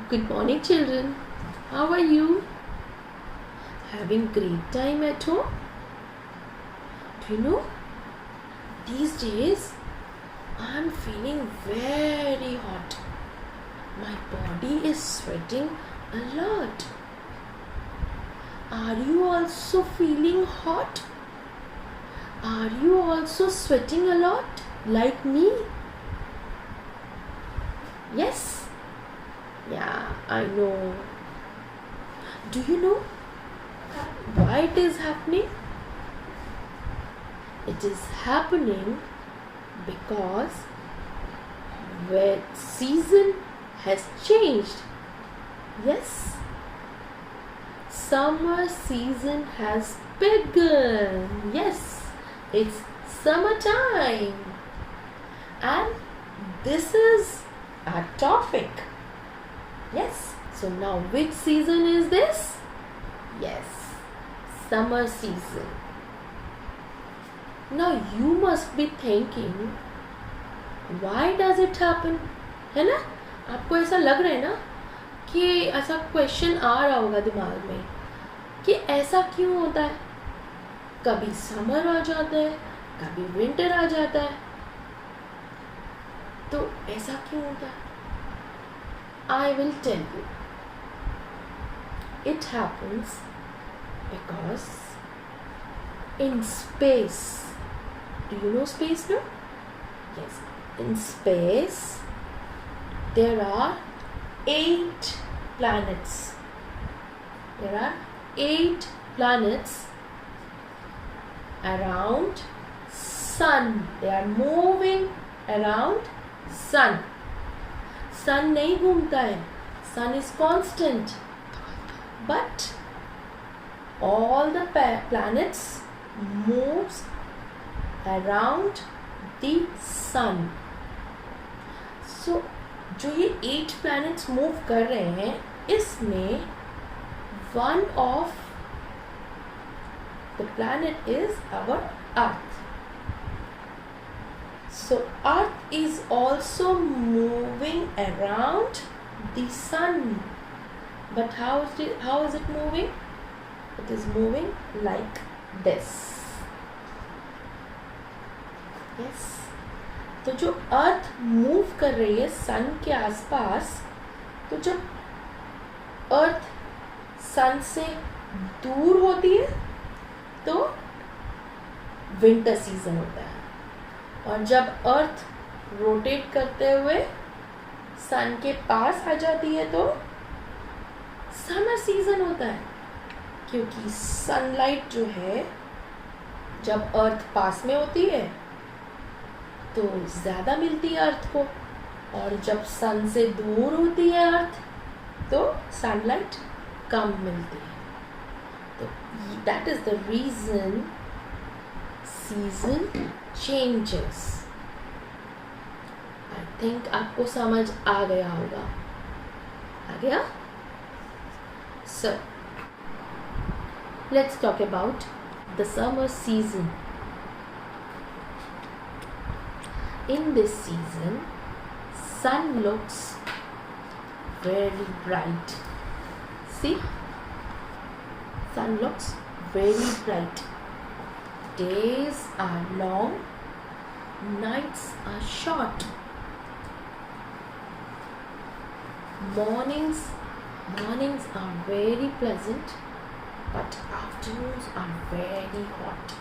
Good morning, children. How are you? Having great time at home? Do you know, these days I'm feeling very hot. My body is sweating a lot. Are you also feeling hot? Are you also sweating a lot like me? Yes? Yeah, I know. Do you know why it is happening? It is happening because wet season has changed. Yes, summer season has begun. Yes, it's summertime. And this is our topic. Yes, so now which season is this? Yes, summer season. Now you must be thinking, why does it happen? है ना? आपको ऐसा लग रहा है ना कि ऐसा क्वेश्चन आ रहा होगा दिमाग में कि ऐसा क्यों होता है? कभी समर आ जाता है, कभी विंटर आ जाता है, तो ऐसा क्यों होता है? I will tell you. It happens because in space, do you know space now? Yes. In space, there are 8 planets. There are 8 planets around sun. They are moving around sun. Sun नहीं घूमता है. Sun is constant. But all the planets moves around the sun. So जो ये 8 planets move कर रहे हैं, इसमें one of the planet is our Earth. So Earth is also moving around the sun. But how is it moving? It is moving like this. Yes. तो जो अर्थ move कर रही है सन के आसपास, तो जब अर्थ सन से दूर होती है तो विंटर सीजन होता है, और जब अर्थ रोटेट करते हुए सन के पास आ जाती है तो समर सीजन होता है. क्योंकि सनलाइट जो है जब अर्थ पास में होती है तो ज़्यादा मिलती है अर्थ को, और जब सन से दूर होती है अर्थ तो सनलाइट कम मिलती है. तो that is the reason season changes. I think आपको समझ आ गया होगा. आ गया? So, let's talk about the summer season. In this season, sun looks very bright. See? Sun looks very bright. Days are long, nights are short. Mornings are very pleasant, but afternoons are very hot.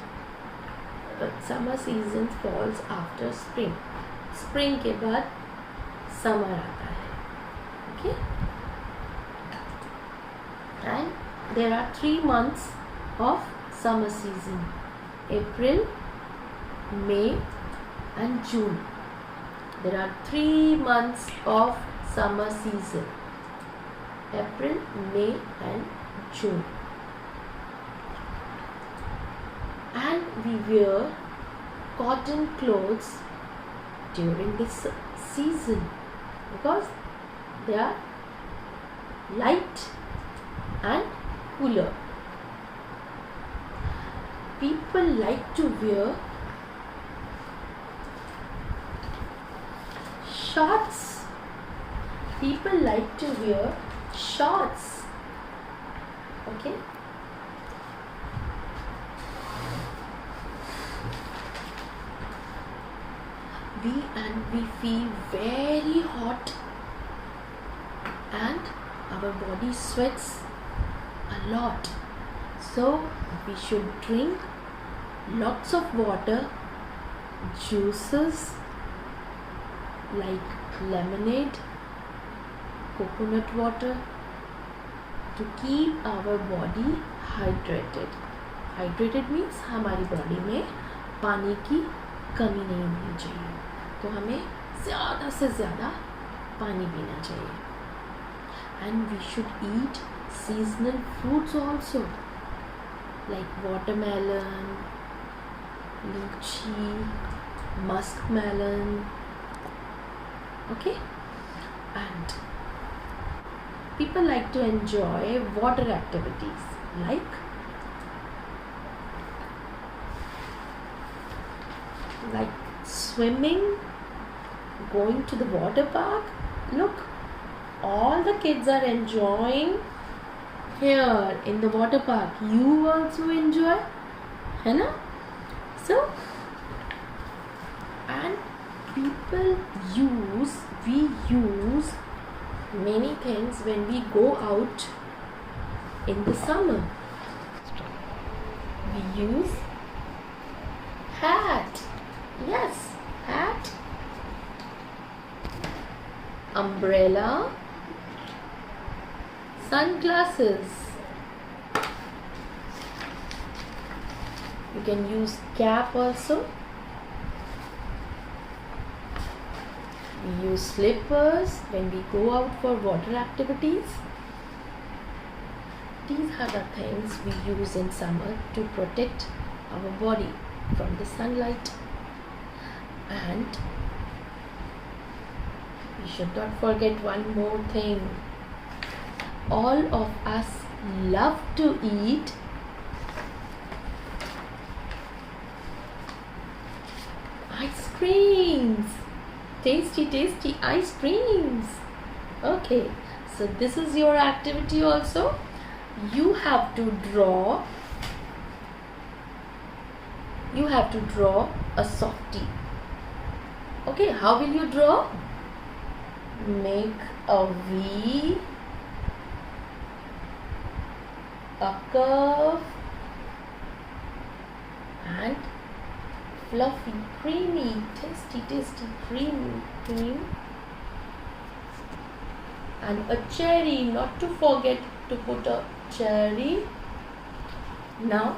But summer season falls after spring. Spring के बाद summer आता है. Okay? And there are 3 months of summer season: April, May and June. There are 3 months of summer season: April, May and June. And we wear cotton clothes during this season because they are light and cooler. People like to wear shorts people like to wear shorts. Okay. We feel very hot and our body sweats a lot. So we should drink lots of water, juices like lemonade, coconut water, to keep our body hydrated. Hydrated means हमारी body में पानी की कमी नहीं होनी चाहिए, तो हमें ज़्यादा से ज़्यादा पानी पीना चाहिए. And we should eat seasonal fruits also, like watermelon, lychee, muskmelon. Okay, and people like to enjoy water activities like swimming, going to the water park. Look, all the kids are enjoying here in the water park. You also enjoy, है ना? So, and we use many things when we go out in the summer. We use hat. Yes, hat, umbrella, sunglasses. You can use cap also. We use slippers when we go out for water activities. These are the things we use in summer to protect our body from the sunlight. And we should not forget one more thing. All of us love to eat ice creams. Tasty, tasty ice creams. Okay, so this is your activity also. You have to draw a softie. Okay, how will you draw? Make a V, a curve, and fluffy, creamy, tasty cream, and a cherry. Not to forget to put a cherry. Now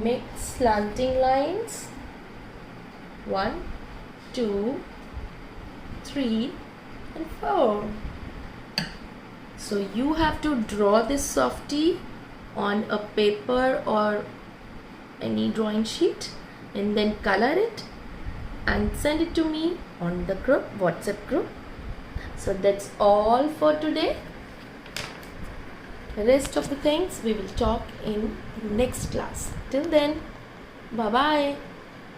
make slanting lines. 1, 2, 3, and 4. So you have to draw this softie on a paper or any drawing sheet, and then color it and send it to me on the group, WhatsApp group. So that's all for today. The rest of the things we will talk in next class. Till then, bye bye.